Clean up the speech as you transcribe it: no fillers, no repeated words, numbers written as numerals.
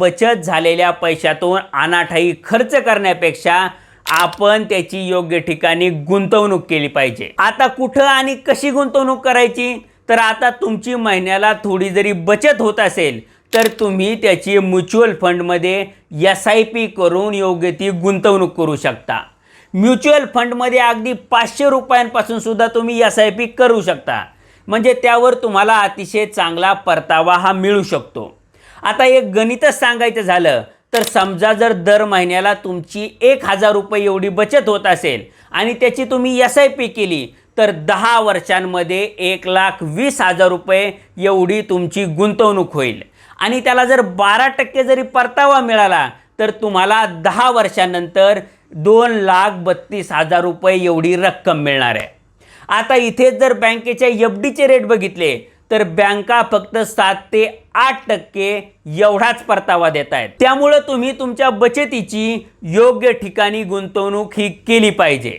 बचत झालेल्या पैशातून अनाठाई खर्च करण्यापेक्षा आपण त्याची योग्य ठिकाणी गुंतवणूक केली पाहिजे। आता कुठं आणि कशी गुंतवणूक करायची, तर आता तुमची महिन्याला थोडी जरी बचत होत असेल तर तुम्ही त्याची म्युच्युअल फंडमध्ये SIP करून योग्य ती गुंतवणूक करू शकता। म्युच्युअल फंडमध्ये अगदी 500 रुपयांपासून सुद्धा तुम्ही SIP करू शकता, म्हणजे त्यावर तुम्हाला अतिशय चांगला परतावा हा मिळू शकतो। आता एक गणितच सांगायचं झालं तर समजा जर दर महिन्याला तुमची 1000 रुपये एवढी बचत होत असेल आणि त्याची तुम्ही SIP केली तर 10 वर्षांमध्ये 1,20,000 रुपये एवढी तुमची गुंतवणूक होईल आणि त्याला जर 12% जरी परतावा मिळाला तर तुम्हाला 10 वर्षांनंतर 2,32,000 रुपये एवढी रक्कम मिळणार आहे। आता इथे जर बँकेच्या FDचे रेट बघितले तर बँका फक्त 7 ते 8% एवढाच परतावा देत आहेत। त्यामुळे तुम्ही तुमच्या बचतीची योग्य ठिकाणी गुंतवणूक ही केली पाहिजे।